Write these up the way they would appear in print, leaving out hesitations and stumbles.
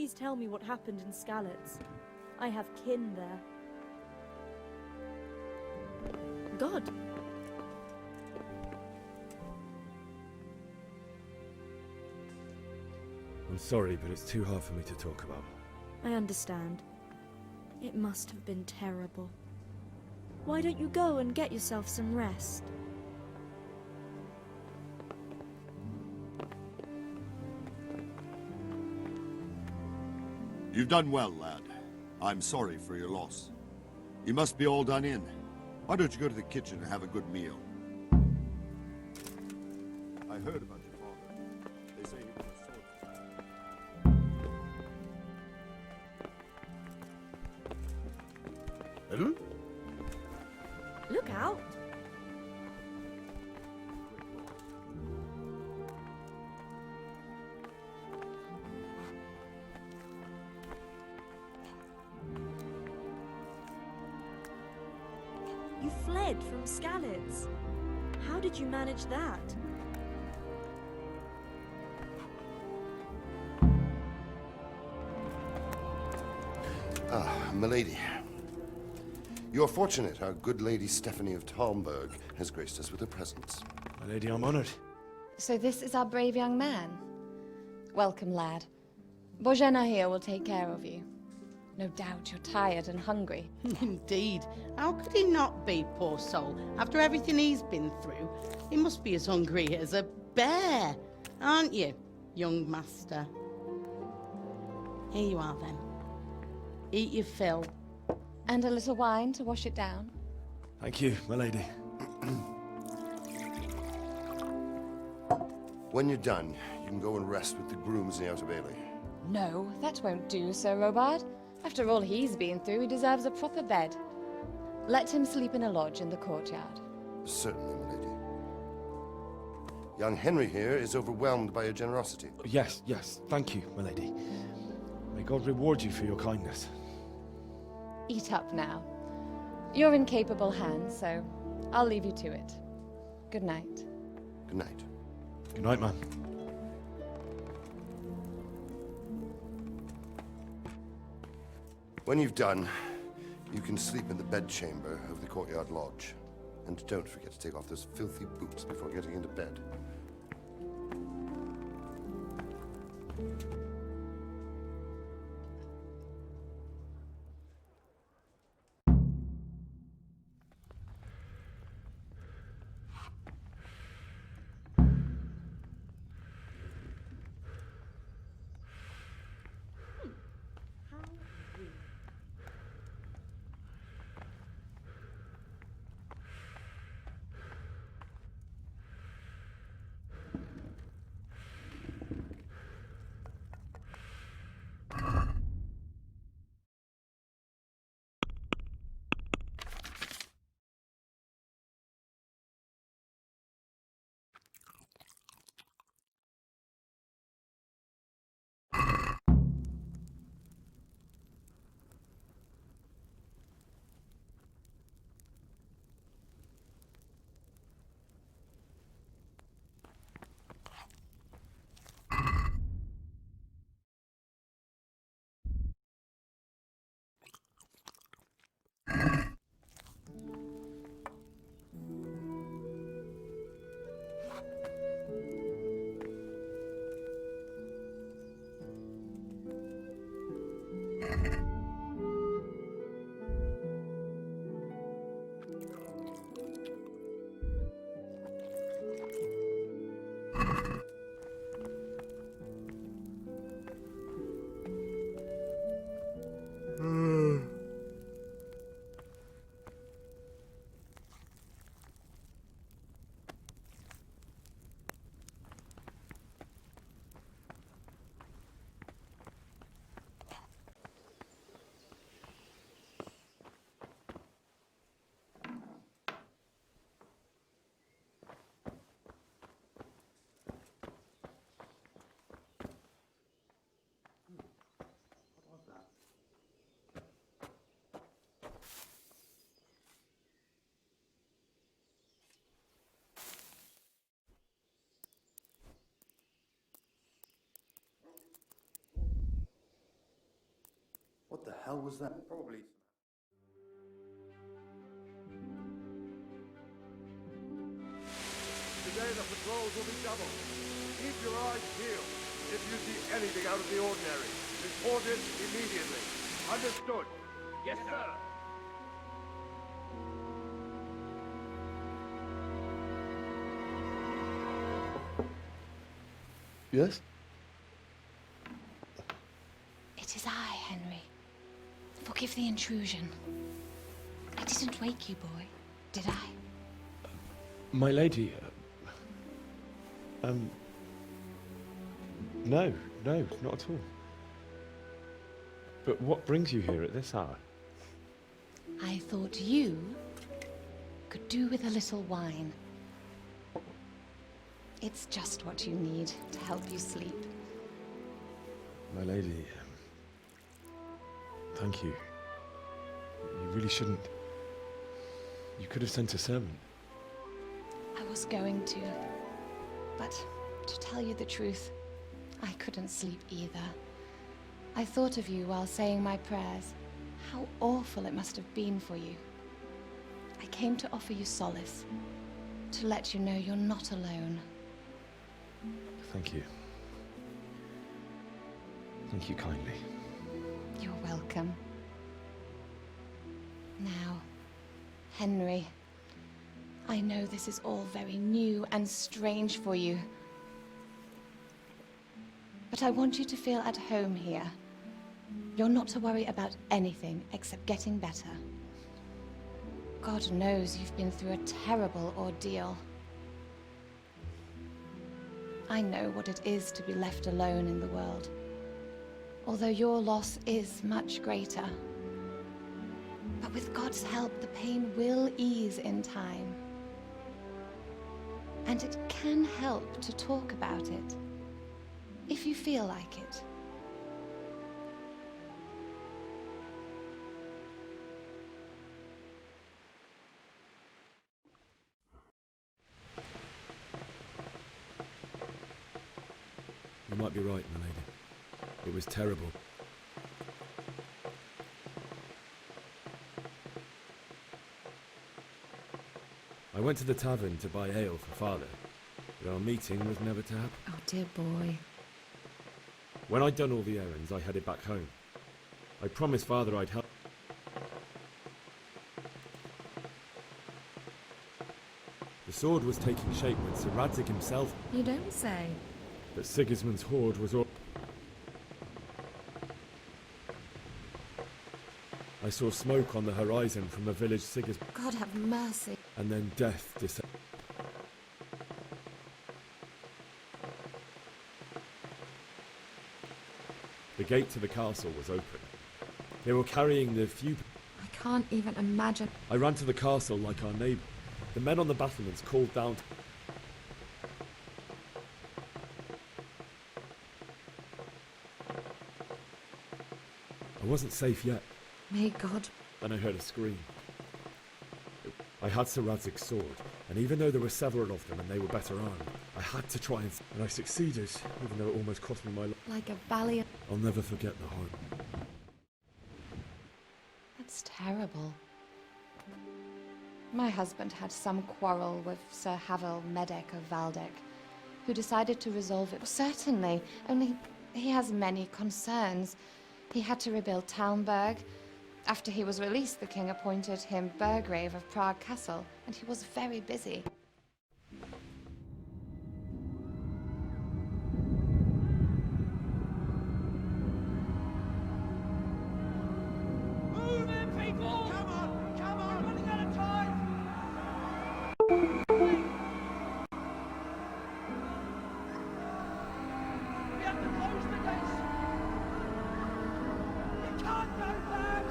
Please tell me what happened in Skalitz. I have kin there. God! I'm sorry, but it's too hard for me to talk about. I understand. It must have been terrible. Why don't you go and get yourself some rest? You've done well, lad. I'm sorry for your loss. You must be all done in. Why don't you go to the kitchen and have a good meal? I heard about your father. They say he was a soldier. Hello? Look out! You fled from Skalitz. How did you manage that? Ah, milady. You're fortunate our good lady Stephanie of Talmberg has graced us with her presence. My lady, I'm honored. So this is our brave young man. Welcome, lad. Bozhena here will take care of you. No doubt you're tired and hungry. Indeed. How could he not be, poor soul? After everything he's been through, he must be as hungry as a bear, aren't you, young master? Here you are, then. Eat your fill. And a little wine to wash it down. Thank you, my lady. When you're done, you can go and rest with the grooms in the Outer Bailey. No, that won't do, Sir Robard. After all he's been through, he deserves a proper bed. Let him sleep in a lodge in the courtyard. Certainly, milady. Young Henry here is overwhelmed by your generosity. Yes, yes, thank you, my lady. May God reward you for your kindness. Eat up now. You're in capable hands, so I'll leave you to it. Good night. Good night. Good night, man. When you've done, you can sleep in the bedchamber of the courtyard lodge. And don't forget to take off those filthy boots before getting into bed. What the hell was that? Probably. Today the patrols will be doubled. Keep your eyes peeled. If you see anything out of the ordinary, report it immediately. Understood? Yes, sir. Yes? It is I, Henry. Forgive the intrusion. I didn't wake you, boy, did I? My lady, no, not at all. But what brings you here at this hour? I thought you could do with a little wine. It's just what you need to help you sleep. My lady, thank you. You really shouldn't. You could have sent a servant. I was going to, but to tell you the truth, I couldn't sleep either. I thought of you while saying my prayers. How awful it must have been for you. I came to offer you solace, to let you know you're not alone. Thank you. Thank you kindly. You're welcome. Now, Henry, I know this is all very new and strange for you, but I want you to feel at home here. You're not to worry about anything except getting better. God knows you've been through a terrible ordeal. I know what it is to be left alone in the world, although your loss is much greater. But with God's help, the pain will ease in time. And it can help to talk about it, if you feel like it. You might be right, my lady. It was terrible. I went to the tavern to buy ale for Father, but our meeting was never to happen. Oh, dear boy. When I'd done all the errands, I headed back home. I promised Father I'd help. The sword was taking shape when Sir Radzig himself, You don't say. but Sigismund's horde was all... I saw smoke on the horizon from a village Sigismund, God have mercy. and then death descended. The gate to the castle was open. They were carrying the few... I can't even imagine. I ran to the castle like our neighbour. The men on the battlements called down... I wasn't safe yet. May God. Then I heard a scream. I had Sir Radzig's sword, and even though there were several of them and they were better armed, I had to try and I succeeded, even though it almost cost me my life. Like a valiant. I'll never forget the horror. That's terrible. My husband had some quarrel with Sir Havel Medek of Valdek, who decided to resolve it. Certainly, only he has many concerns. He had to rebuild Talmberg. After he was released, the king appointed him Burgrave of Prague Castle, and he was very busy. Move in, people! Come on! Come on! We're running out of time! We have to close the gates! You can't go back!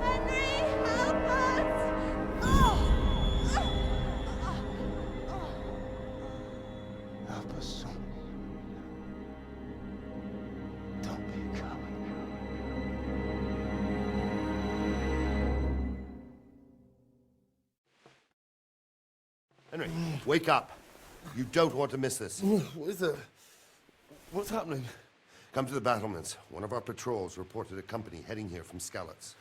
Henry, help us! Help us, son. Don't be a coward. Henry, wake up. You don't want to miss this. What is it? What's happening? Come to the battlements. One of our patrols reported a company heading here from Skalitz.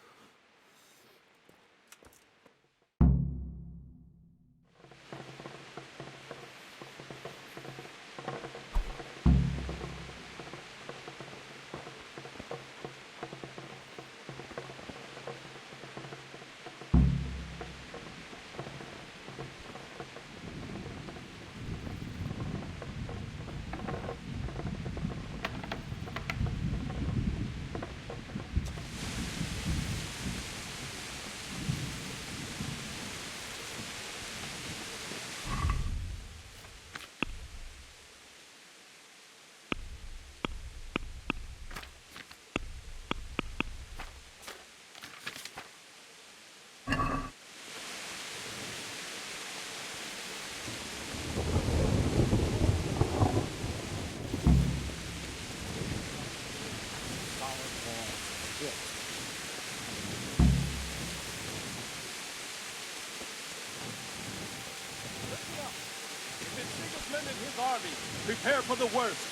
Army, prepare for the worst,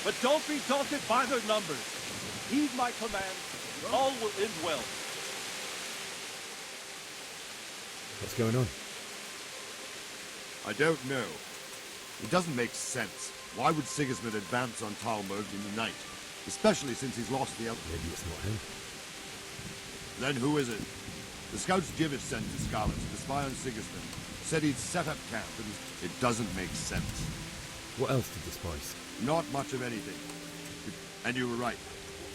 but don't be daunted by their numbers. Heed my command, all will end well. What's going on? I don't know. It doesn't make sense. Why would Sigismund advance on Talmberg in the night? Especially since he's lost the Maybe it's not him. Then who is it? The scouts Jivish sent to Skalitz to spy on Sigismund said he'd set up camp, and it doesn't make sense. What else did the spies? Not much of anything. And you were right.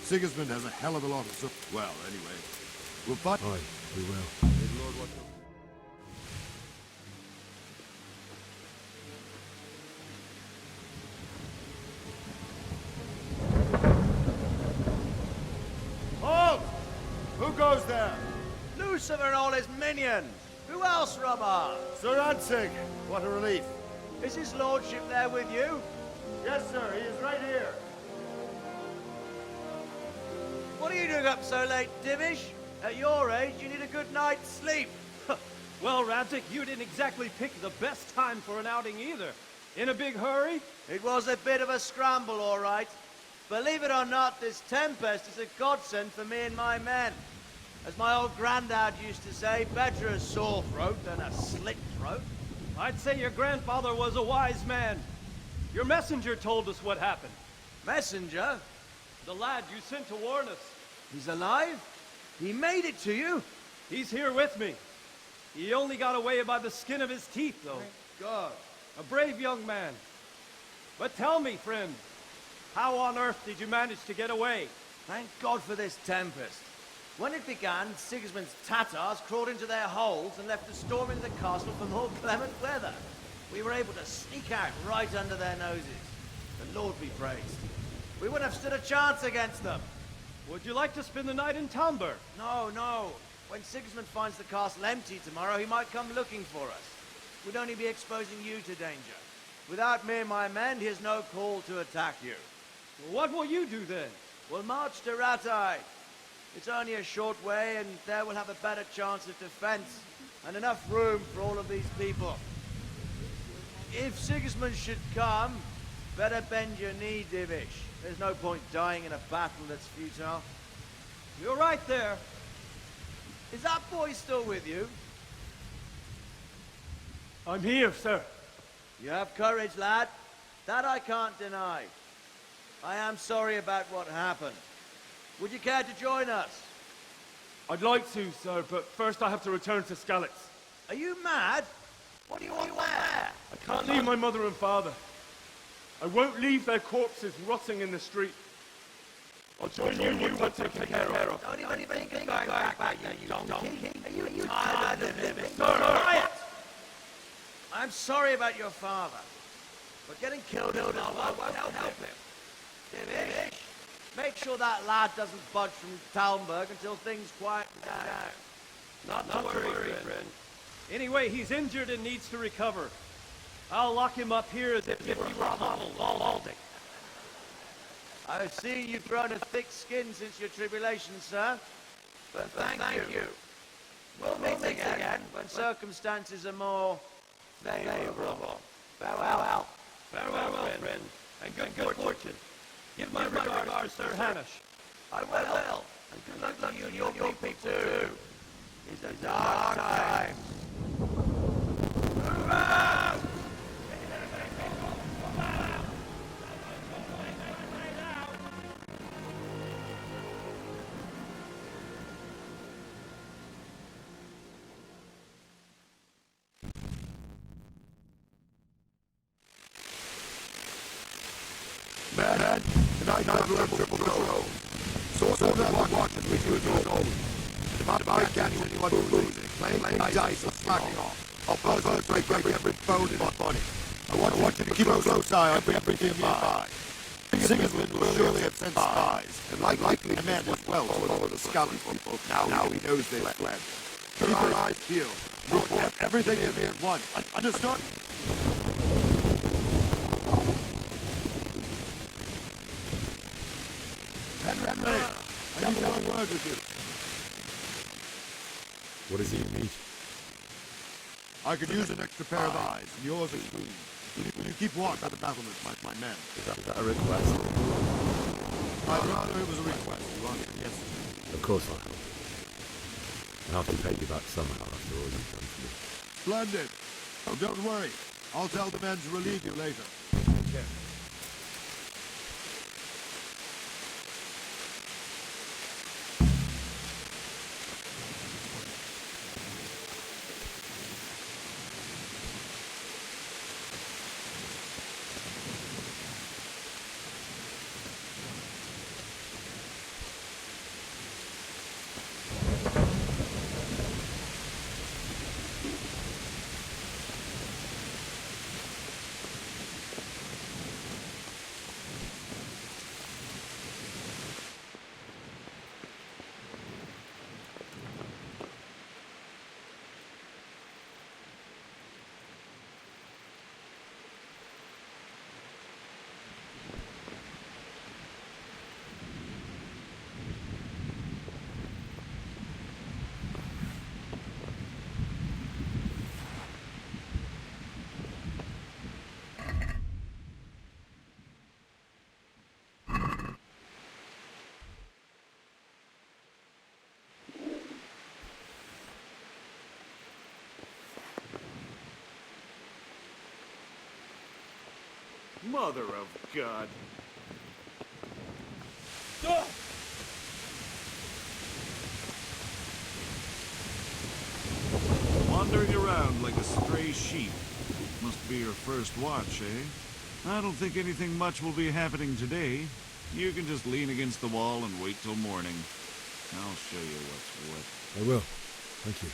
Sigismund has a hell of a lot of well, anyway. We'll fight. Aye, we will. May the Lord watch over. Halt! Who goes there? Lucifer and all his minions. Who else, Robber? Sir Ansig. What a relief. Is his lordship there with you? Yes, sir. He is right here. What are you doing up so late, Divish? At your age, you need a good night's sleep. Well, Radzik, you didn't exactly pick the best time for an outing either. In a big hurry? It was a bit of a scramble, all right. Believe it or not, this tempest is a godsend for me and my men. As my old granddad used to say, better a sore throat than a slit throat. I'd say your grandfather was a wise man. Your messenger told us what happened. Messenger? The lad you sent to warn us. He's alive? He made it to you? He's here with me. He only got away by the skin of his teeth, though. Thank God. A brave young man. But tell me, friend, how on earth did you manage to get away? Thank God for this tempest. When it began, Sigismund's Tatars crawled into their holes and left us storming the castle for more clement weather. We were able to sneak out right under their noses. The Lord be praised. We wouldn't have stood a chance against them. Would you like to spend the night in Talmberg? No, no. When Sigismund finds the castle empty tomorrow, he might come looking for us. We'd only be exposing you to danger. Without me and my men, he has no call to attack you. What will you do then? We'll march to Ratai. It's only a short way, and there we'll have a better chance of defense, and enough room for all of these people. If Sigismund should come, better bend your knee, Divish. There's no point dying in a battle that's futile. You're right there. Is that boy still with you? I'm here, sir. You have courage, lad. That I can't deny. I am sorry about what happened. Would you care to join us? I'd like to, sir, but first I have to return to Skalitz. Are you mad? What do you want there? I can't leave my mother and father. I won't leave their corpses rotting in the street. I'll join you once they're taken care of. Don't even think of going back, you donkey. Are you tired of living? Quiet! I'm sorry about your father, but getting killed won't help him. Divish, make sure that lad doesn't budge from Talmberg until things quieten down. Not to worry, friend. Anyway, he's injured and needs to recover. I'll lock him up here as if he were Baldic. I've seen you've grown a thick skin since your tribulation, sir. But thank you. We'll meet again when circumstances are more favorable. Farewell. Farewell, friend, and good fortune. Give my regards, Sir Hamish. I will. And good luck to you and your people too. It's a dark time. Man, tonight I've learned triple go. Source of that watch and we do it all. If I catch anyone losing, playing dice or slacking off, I'll break every bone in my body. I want you to keep a close eye on everything nearby. Sigismund will surely have sent spies, and likely command as well to follow the scouting people. Now he knows they fled. Keep your eyes peeled. Report everything in here at once. Understood? Henry, I need one word with you. What does he need? I could use an extra pair of eyes, and yours included. Will you keep watch at the battlements, my men? Is that a request? I'd rather it was a request. You answered yes. Of course I'll help. I'll have to pay you back somehow after all you've done for me. Splendid. Oh, don't worry. I'll tell the men to relieve you later. Okay. Mother of God. Wandering around like a stray sheep. Must be your first watch, eh? I don't think anything much will be happening today. You can just lean against the wall and wait till morning. I'll show you what's what. I will. Thank you.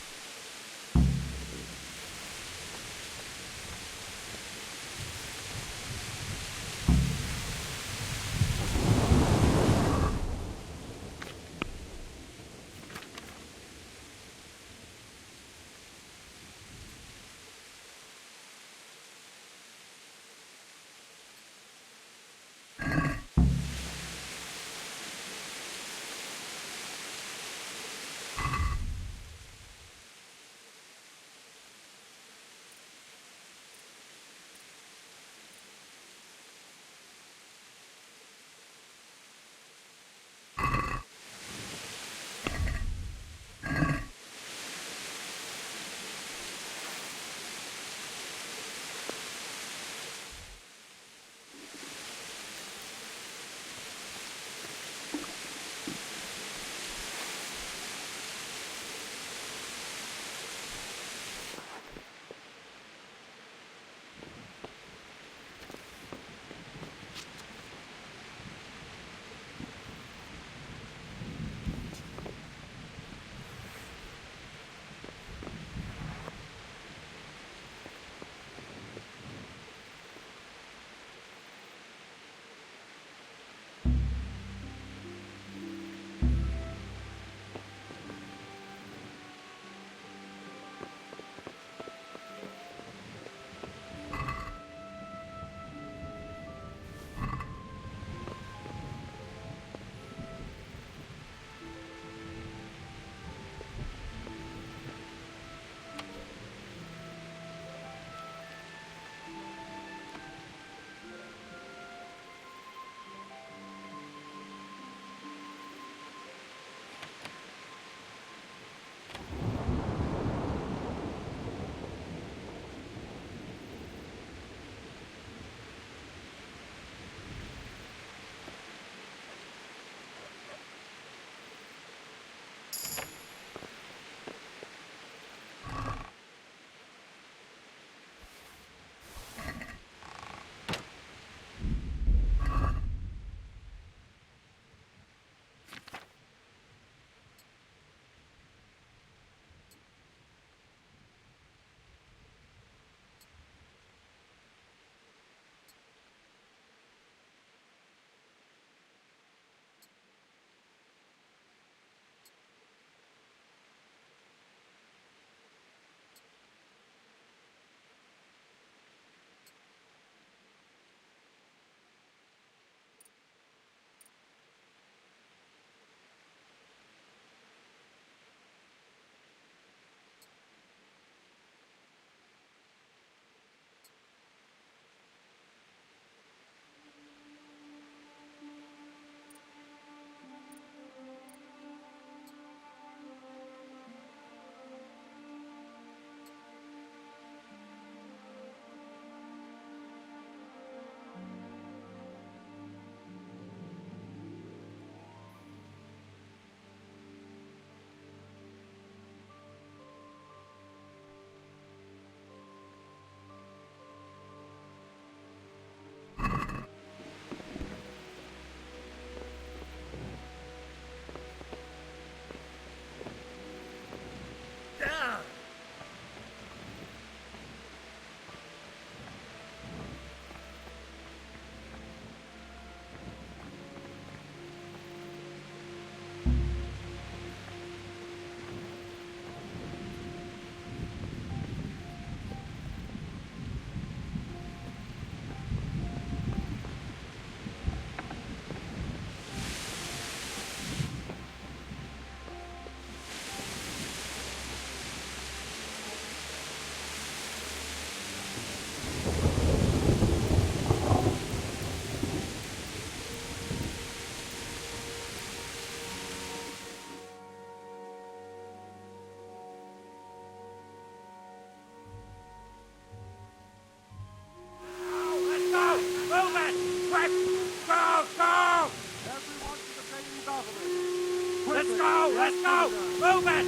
Let's go! Let's go! Move it!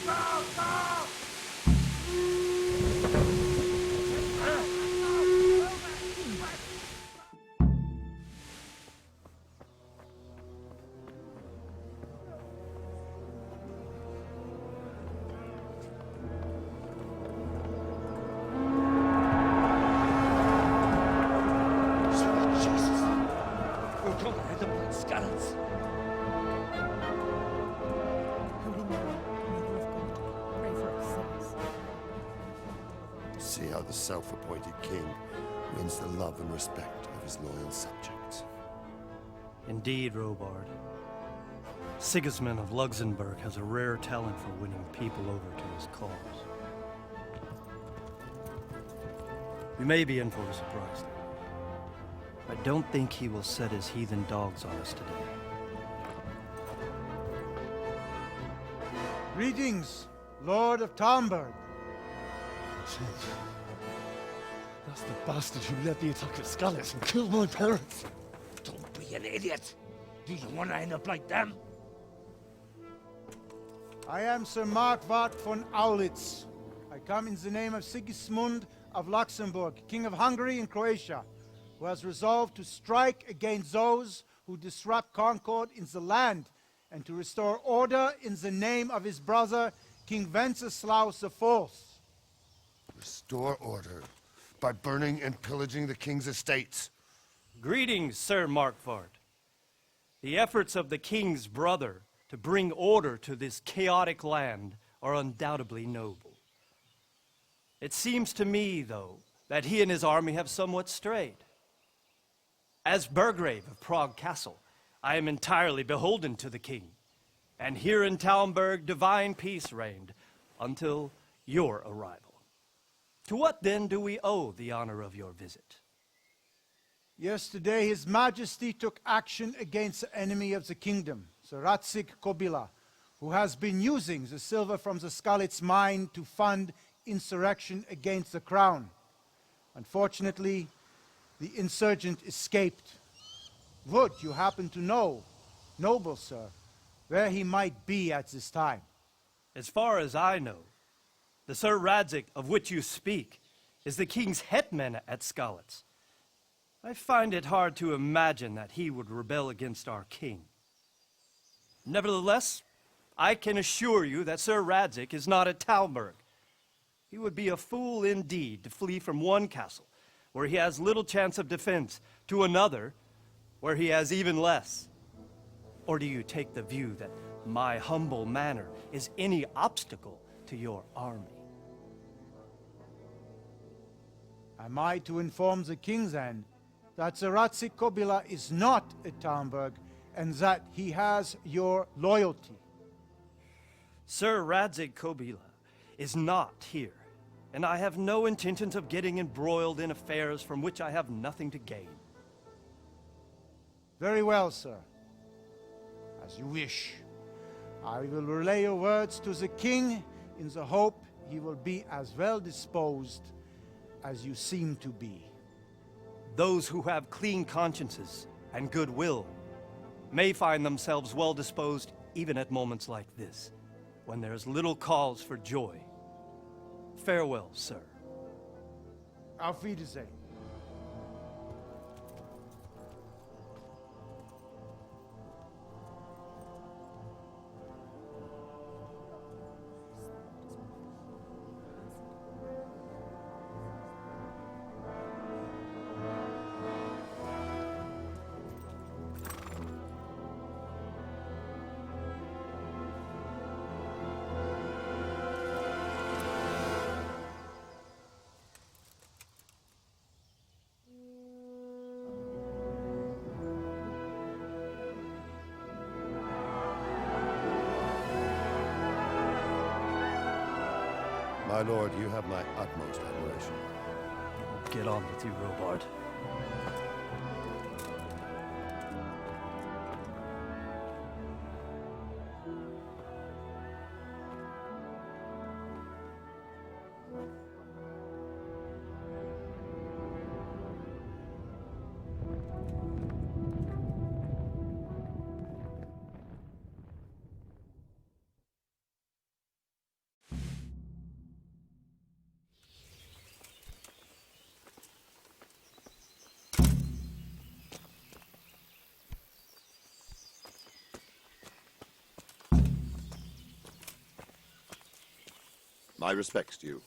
Go! Go! See how the self-appointed king wins the love and respect of his loyal subjects. Indeed, Robard. Sigismund of Luxembourg has a rare talent for winning people over to his cause. We may be in for a surprise, though. I don't think he will set his heathen dogs on us today. Greetings, Lord of Talmberg. That's the bastard who led the attack at Scarlet and killed my parents. Don't be an idiot. Do you want to end up like them? I am Sir Markwart von Aulitz. I come in the name of Sigismund of Luxembourg, King of Hungary and Croatia, who has resolved to strike against those who disrupt concord in the land and to restore order in the name of his brother, King Wenceslaus IV. Restore order by burning and pillaging the king's estates. Greetings, Sir Markwart. The efforts of the king's brother to bring order to this chaotic land are undoubtedly noble. It seems to me, though, that he and his army have somewhat strayed. As Burgrave of Prague Castle, I am entirely beholden to the king, and here in Talmberg divine peace reigned until your arrival. To what then do we owe the honor of your visit? Yesterday, His Majesty took action against the enemy of the kingdom, Sir Radzig Kobyla, who has been using the silver from the Skalitz mine to fund insurrection against the crown. Unfortunately, the insurgent escaped. Would you happen to know, noble sir, where he might be at this time? As far as I know, the Sir Radzig of which you speak is the king's hetman at Skalitz. I find it hard to imagine that he would rebel against our king. Nevertheless, I can assure you that Sir Radzig is not at Talmberg. He would be a fool indeed to flee from one castle, where he has little chance of defense, to another, where he has even less. Or do you take the view that my humble manner is any obstacle to your army? Am I to inform the king then that Sir Radzig Kobyla is not at Talmberg and that he has your loyalty? Sir Radzig Kobyla is not here, and I have no intentions of getting embroiled in affairs from which I have nothing to gain. Very well, sir. As you wish. I will relay your words to the king in the hope he will be as well disposed as you seem to be. Those who have clean consciences and goodwill may find themselves well disposed even at moments like this, when there is little cause for joy. Farewell, sir. Auf Wiedersehen. My lord, you have my utmost admiration. Get on with you, Robard. My respects to you.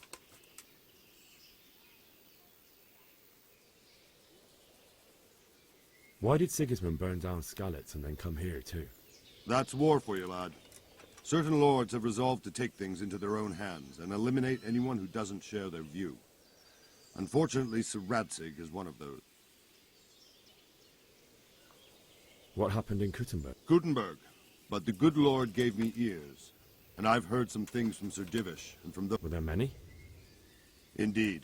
Why did Sigismund burn down Skalitz and then come here too? That's war for you, lad. Certain lords have resolved to take things into their own hands and eliminate anyone who doesn't share their view. Unfortunately, Sir Radzig is one of those. What happened in Kuttenberg? Gutenberg. But the good lord gave me ears. And I've heard some things from Sir Divish and from the... Were there many? Indeed.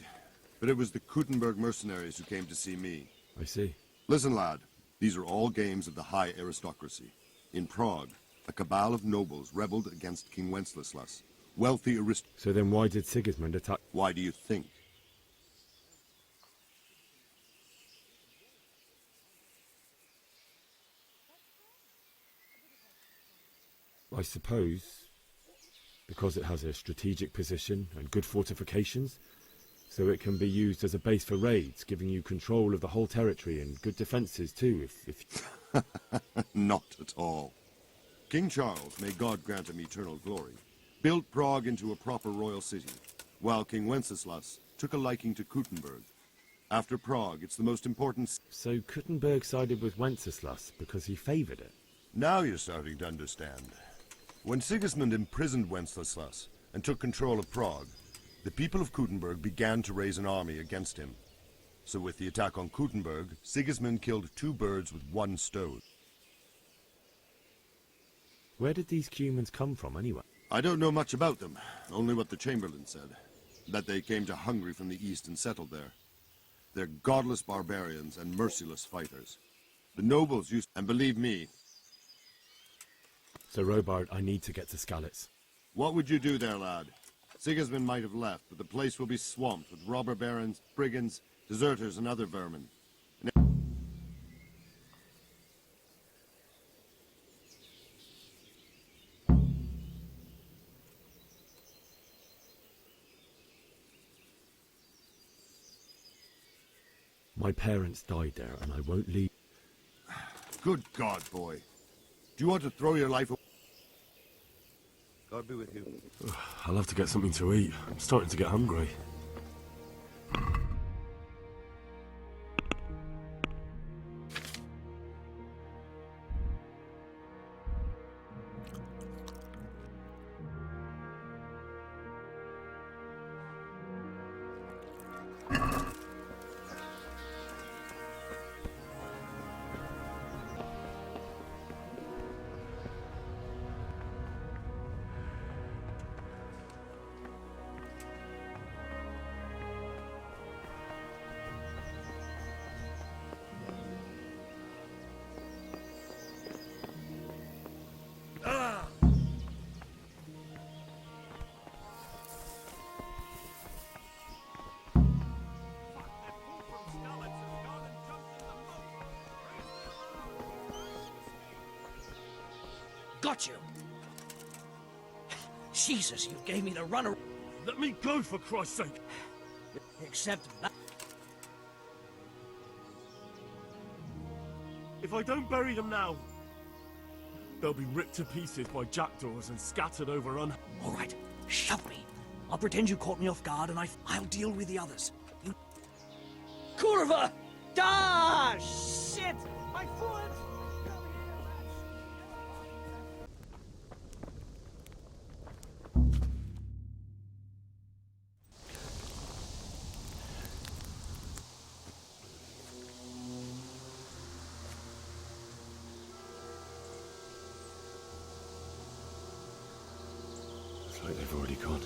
But it was the Kuttenberg mercenaries who came to see me. I see. Listen, lad. These are all games of the high aristocracy. In Prague, a cabal of nobles rebelled against King Wenceslas. Wealthy aristocrats. So then why did Sigismund attack? Why do you think? I suppose because it has a strategic position and good fortifications, so it can be used as a base for raids, giving you control of the whole territory and good defences too, if... Not at all. King Charles, may God grant him eternal glory, built Prague into a proper royal city, while King Wenceslas took a liking to Kuttenberg. After Prague, it's the most important... So Kuttenberg sided with Wenceslas because he favoured it? Now you're starting to understand. When Sigismund imprisoned Wenceslas and took control of Prague, the people of Kuttenberg began to raise an army against him. So with the attack on Kuttenberg, Sigismund killed 2 birds with 1 stone. Where did these Cumans come from anyway? I don't know much about them, only what the Chamberlain said. That they came to Hungary from the east and settled there. They're godless barbarians and merciless fighters. The nobles used... And believe me... So Robard, I need to get to Skalitz. What would you do there, lad? Sigismund might have left, but the place will be swamped with robber barons, brigands, deserters, and other vermin. My parents died there, and I won't leave. Good God, boy. Do you want to throw your life away? God be with you. I'll have to get something to eat. I'm starting to get hungry. Got you! Jesus, you gave me the runner. Let me go, for Christ's sake! Except that. If I don't bury them now, they'll be ripped to pieces by jackdaws and scattered over All right, shove me. I'll pretend you caught me off guard and I'll deal with the others. You... Kurva! Ah, shit! My foot! It's like they've already gone.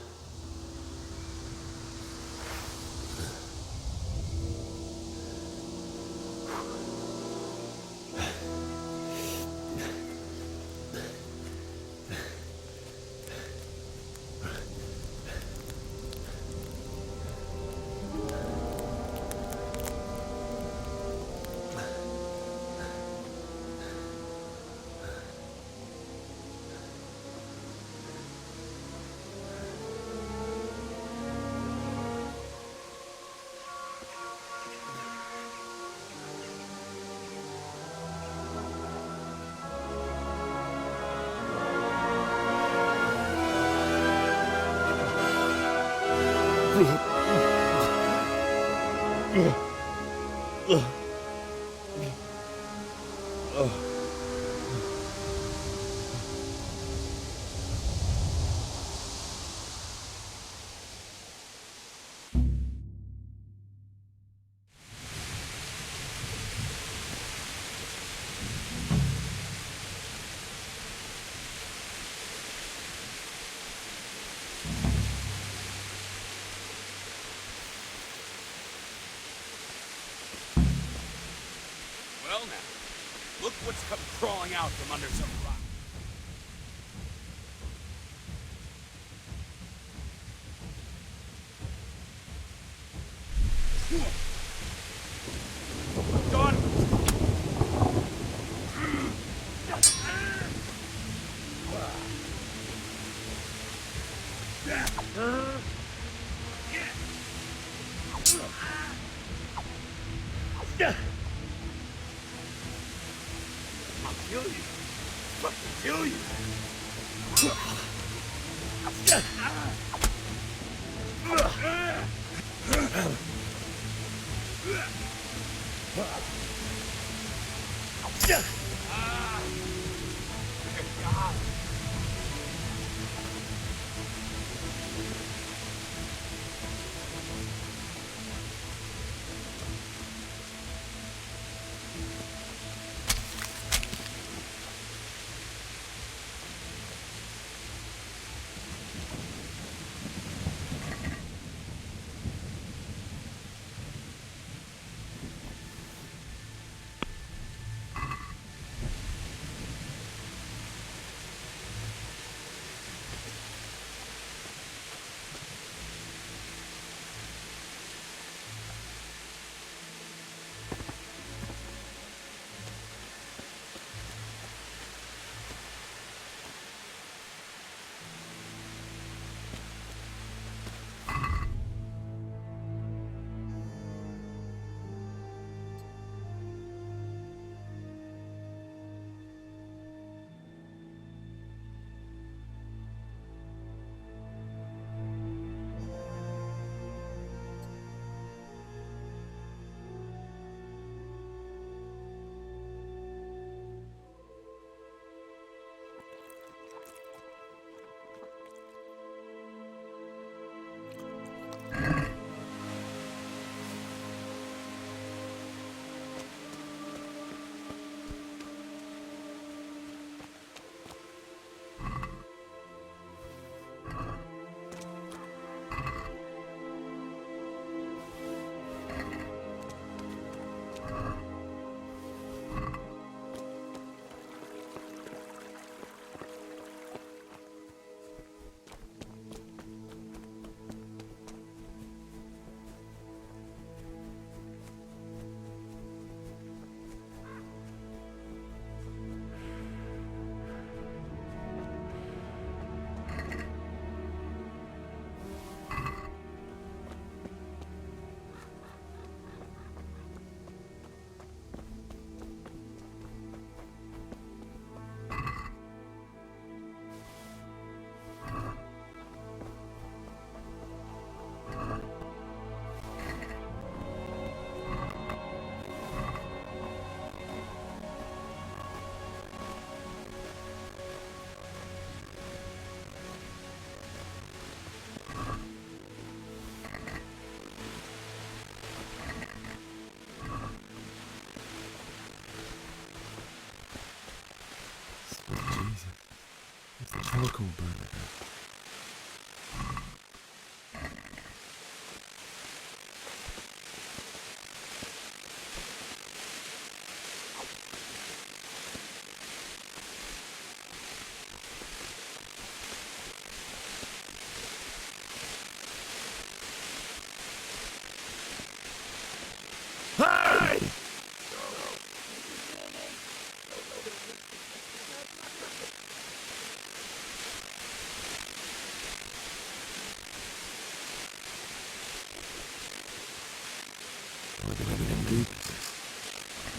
come crawling out from under some rock. Done! I'll kill you. Fucking kill you. Charcoal burner. Hey!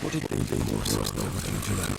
What did they do? What was to them?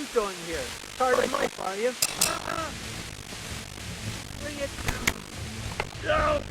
you doing here? Tired of life, are you? Bring it down!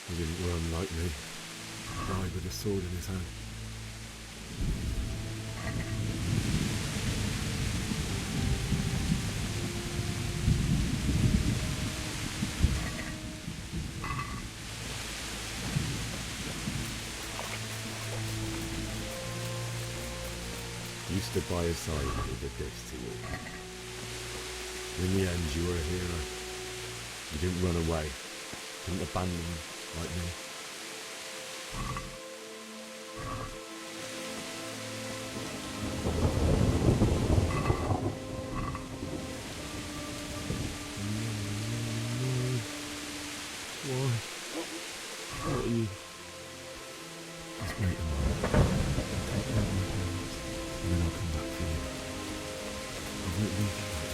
He didn't run like me. Died with a sword in his hand. You stood by his side when he did this to you. In the end, you were a hero. You didn't run away. Didn't abandon him like me. Why? What are you? Just wait a moment. Take care of my parents, and then I'll come back for you. I won't leave you like this.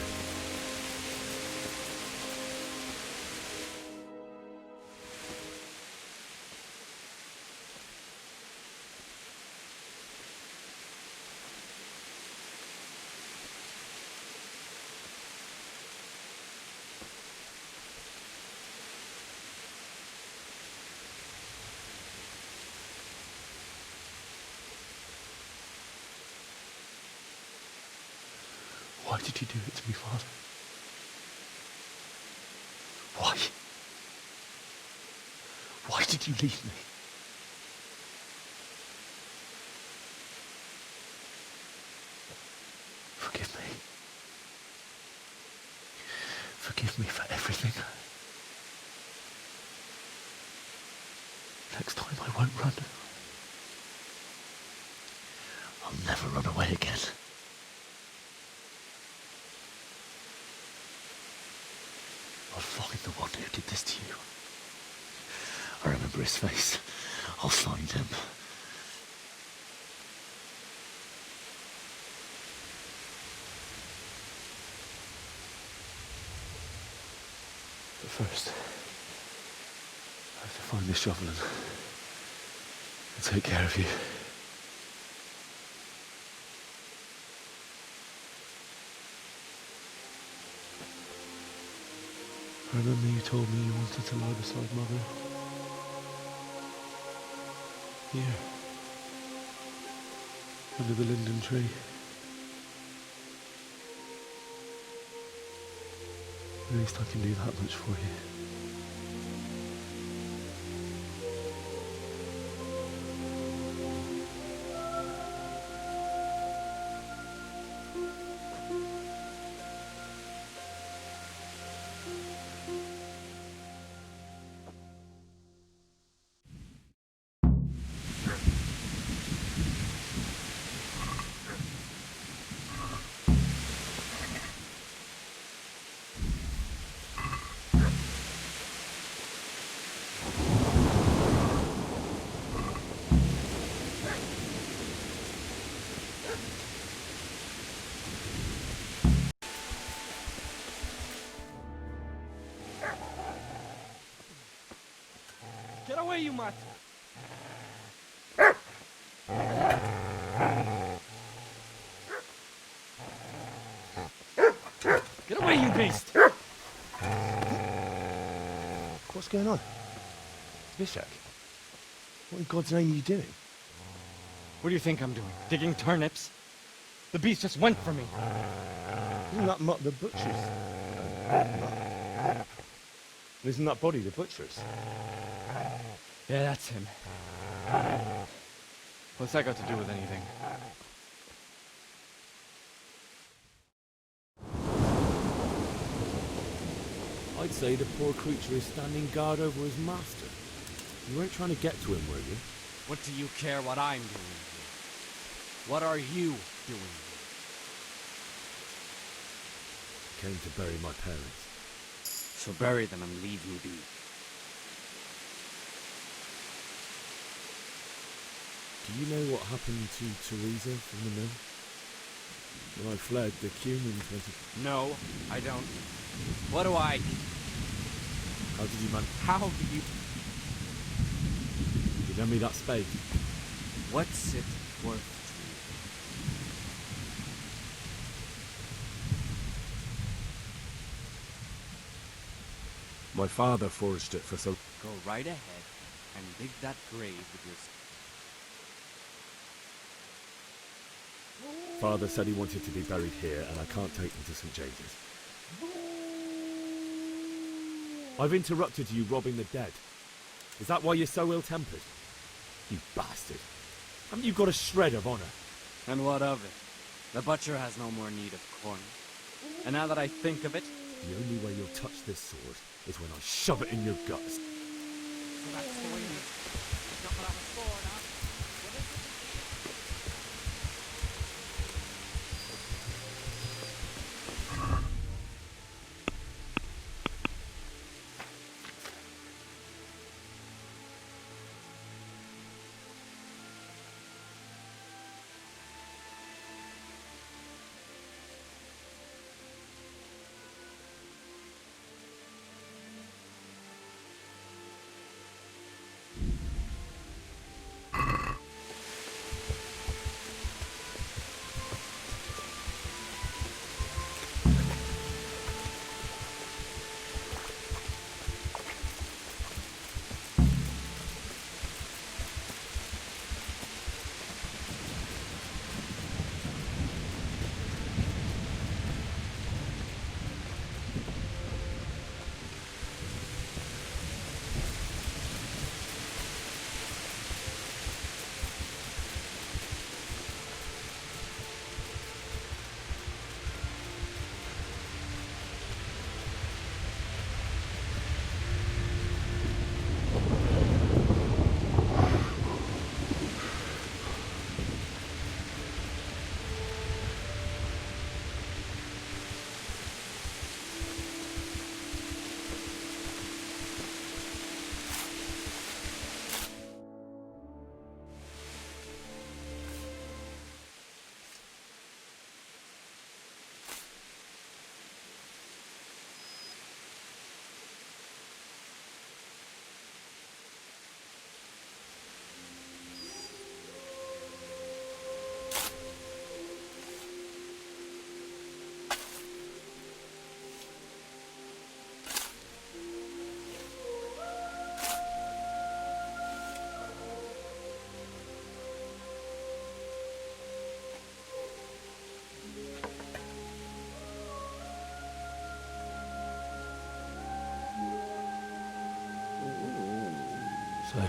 Why did you do it to me, Father? Why? Why did you leave me? Forgive me. Forgive me for everything. Next time I won't run. I'll never run away again. I'll find the one who did this to you. I remember his face. I'll find him. But first, I have to find this shovel and take care of you. I remember you told me you wanted to lie beside Mother. Here. Under the linden tree. At least I can do that much for you. Get away, you mutt! Get away, you beast! What's going on? Vishak? What in God's name are you doing? What do you think I'm doing? Digging turnips? The beast just went for me. Isn't that Mutt the butcher's? Isn't that body the butcher's? Yeah, that's him. What's that got to do with anything? I'd say the poor creature is standing guard over his master. You weren't trying to get to him, were you? What do you care what I'm doing here? What are you doing here? Came to bury my parents. So bury them and leave me be. Do you know what happened to Teresa from the mill? When I fled the Cume in 20... No, I don't. What do I... How did you manage? How do you... You lend me that spade? What's it worth My father forged it for so... Go right ahead and dig that grave with your... Father said he wanted to be buried here, and I can't take him to St. James's. I've interrupted you robbing the dead. Is that why you're so ill-tempered? You bastard. Haven't you got a shred of honor? And what of it? The butcher has no more need of corn. And now that I think of it... The only way you'll touch this sword is when I shove it in your guts. So that's the way it is. Don't put out a sword, huh? So,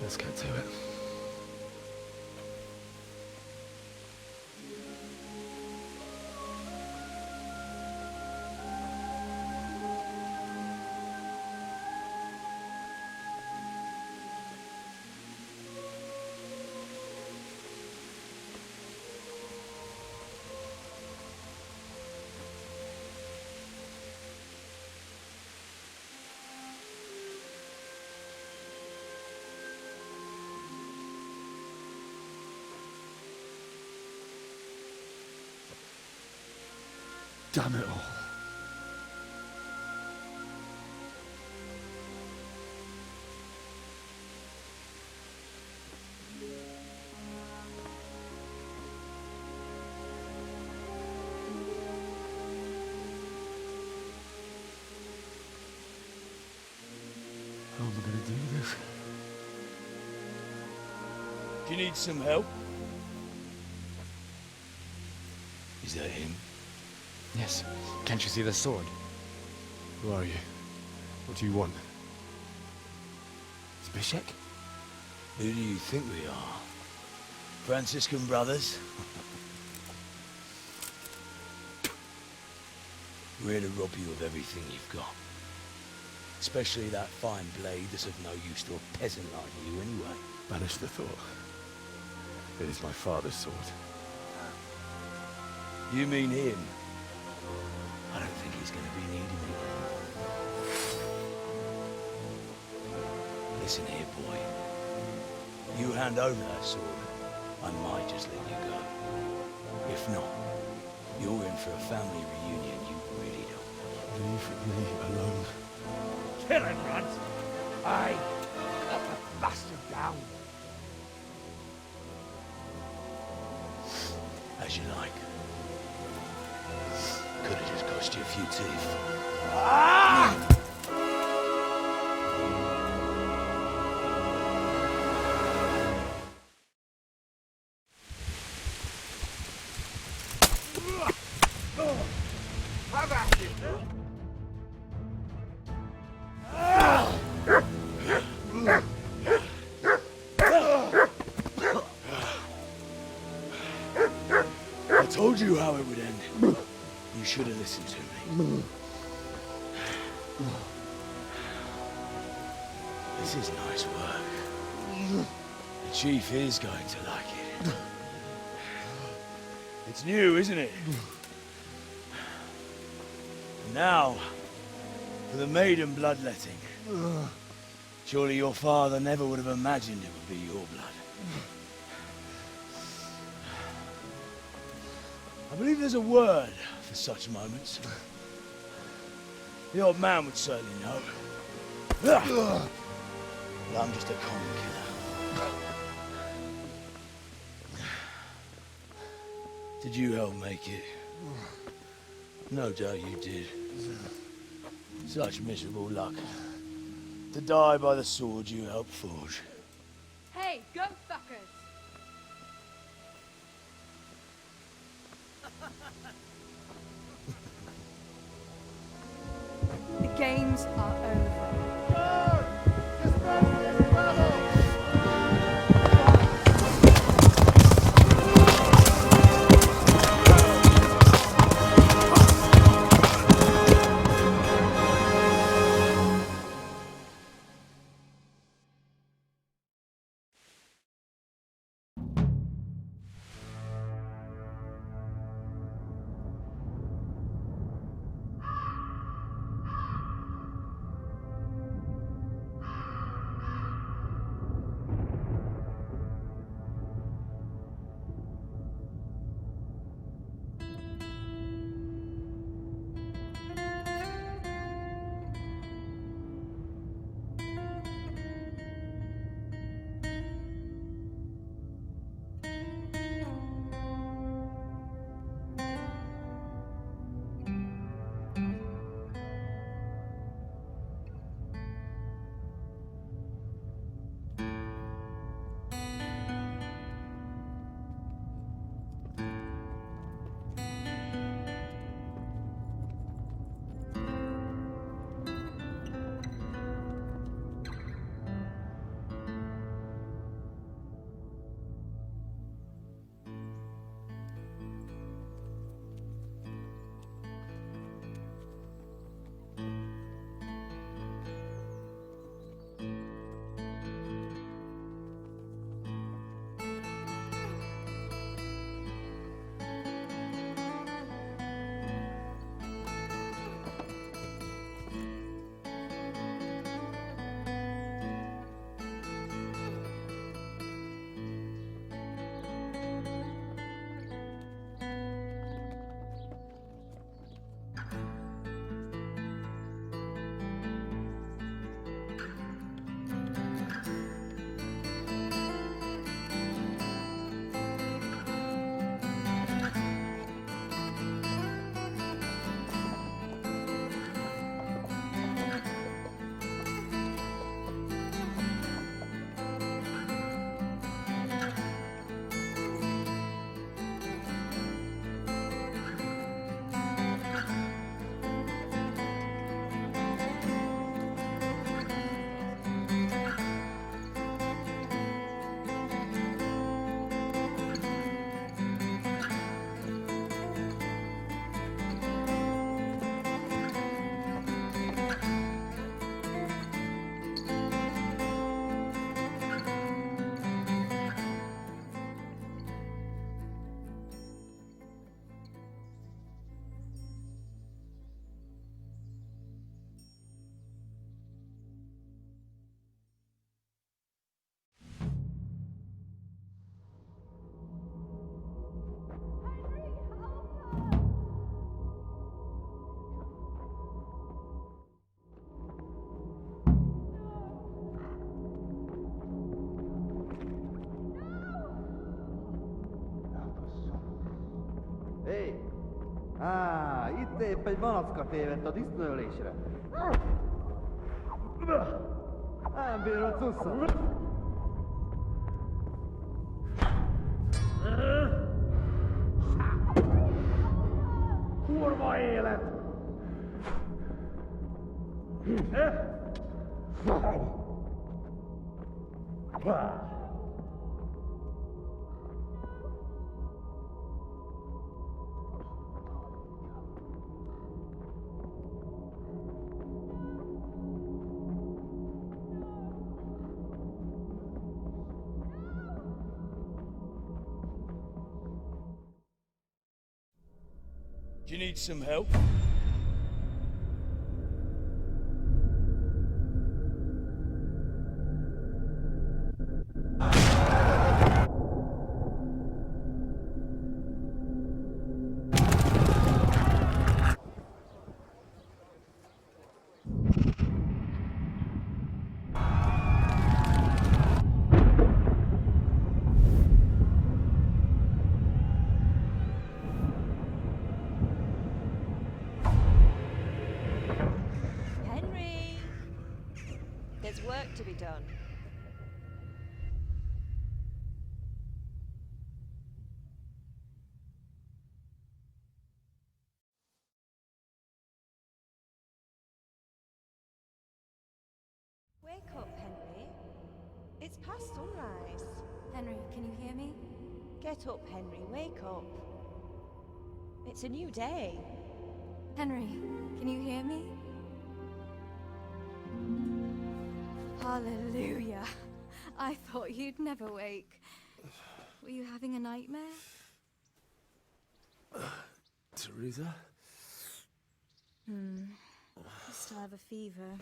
let's get to it. Damn it all. How am I going to do this? Do you need some help? Is that him? Yes. Can't you see the sword? Who are you? What do you want? Zbyszek? Who do you think we are? Franciscan brothers. We're here to rob you of everything you've got. Especially that fine blade that's of no use to a peasant like you anyway. Banish the thought. It is my father's sword. You mean him? I don't think he's going to be needing it. Listen here, boy. You hand over that sword, I might just let you go. If not, you're in for a family reunion you really don't. Leave me alone. Kill him, Runt! Aye, cut the bastard down. As you like. Could have just cost you a few teeth. Ah! Have at it! I told you how it would end. You should have listened to me. This is nice work. The chief is going to like it. It's new, isn't it? And now, for the maiden bloodletting. Surely your father never would have imagined it would be your blood. I believe there's a word for such moments. The old man would certainly know. But I'm just a common killer. Did you help make it? No doubt you did. Such miserable luck. To die by the sword you helped forge. Hey, go fuckers! The games are over. Itt épp egy malacka tévedt a disznőlésre. Nem bírod cusszat. Kurva élet! Do you need some help? Henry! There's work to be done. Wake up, Henry. It's past sunrise. Henry, can you hear me? Get up, Henry. Wake up. It's a new day. Henry, can you hear me? Hallelujah. I thought you'd never wake. Were you having a nightmare? Teresa? You still have a fever.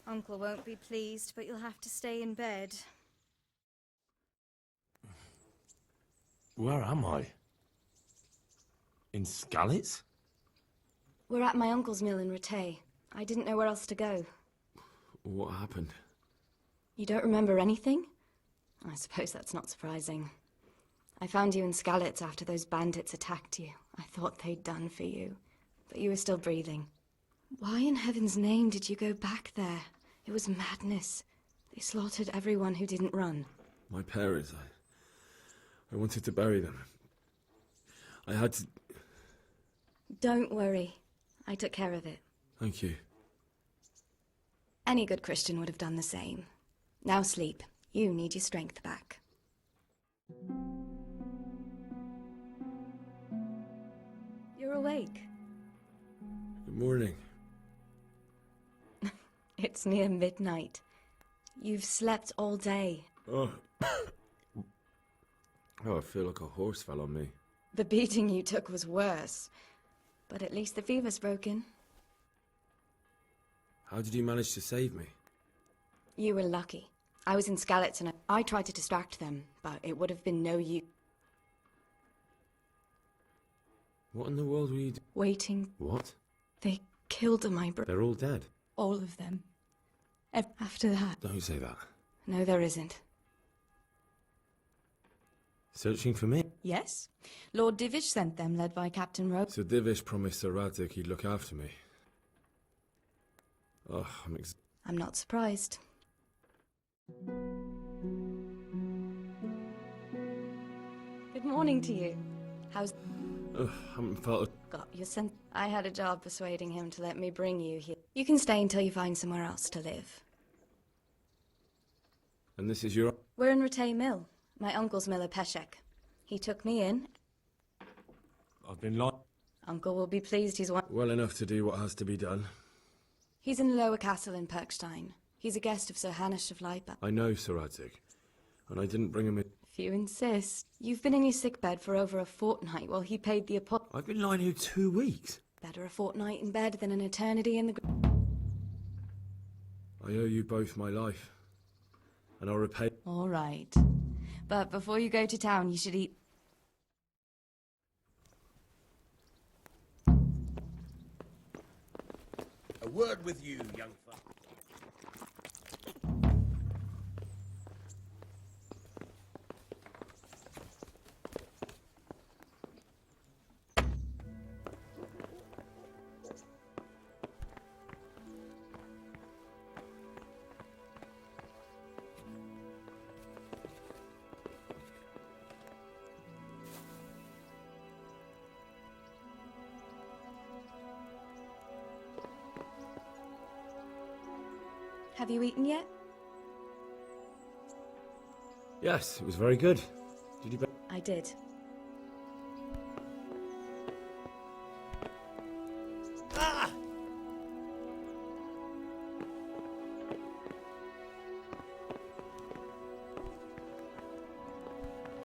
Uncle won't be pleased, but you'll have to stay in bed. Where am I? In Skalitz? We're at my uncle's mill in Rattay. I didn't know where else to go. What happened? You don't remember anything? I suppose that's not surprising. I found you in Skalitz after those bandits attacked you. I thought they'd done for you, but you were still breathing. Why in heaven's name did you go back there? It was madness. They slaughtered everyone who didn't run. My parents, I wanted to bury them. I had to... Don't worry. I took care of it. Thank you. Any good Christian would have done the same. Now sleep. You need your strength back. You're awake. Good morning. It's near midnight. You've slept all day. Oh. Oh, I feel like a horse fell on me. The beating you took was worse. But at least the fever's broken. How did you manage to save me? You were lucky. I was in Skalitz and I tried to distract them, but it would have been no use. What in the world were you doing? Waiting. What? They killed my brother. They're all dead. All of them. After that. Don't say that. No, there isn't. Searching for me? Yes. Lord Divish sent them, led by Captain Rowe. So Divish promised Sir Radzik he'd look after me. Oh, I'm not surprised. Good morning to you. How's... Ugh, haven't felt... Got your sense. I had a job persuading him to let me bring you here. You can stay until you find somewhere else to live. And this is your... We're in Rattay Mill. My uncle's mill at Peshek. He took me in. I've been lost. Uncle will be pleased he's one... Well enough to do what has to be done. He's in the lower castle in Perkstein. He's a guest of Sir Hanush of Leipa. I know Sir Radzik, and I didn't bring him in... If you insist. You've been in your sickbed for over a fortnight while he paid the apostle. I've been lying here 2 weeks. Better a fortnight in bed than an eternity in the... I owe you both my life, and I'll repay... All right. But before you go to town, you should eat... A word with you, young fellow. Have you eaten yet? Yes, it was very good. Did you... I did.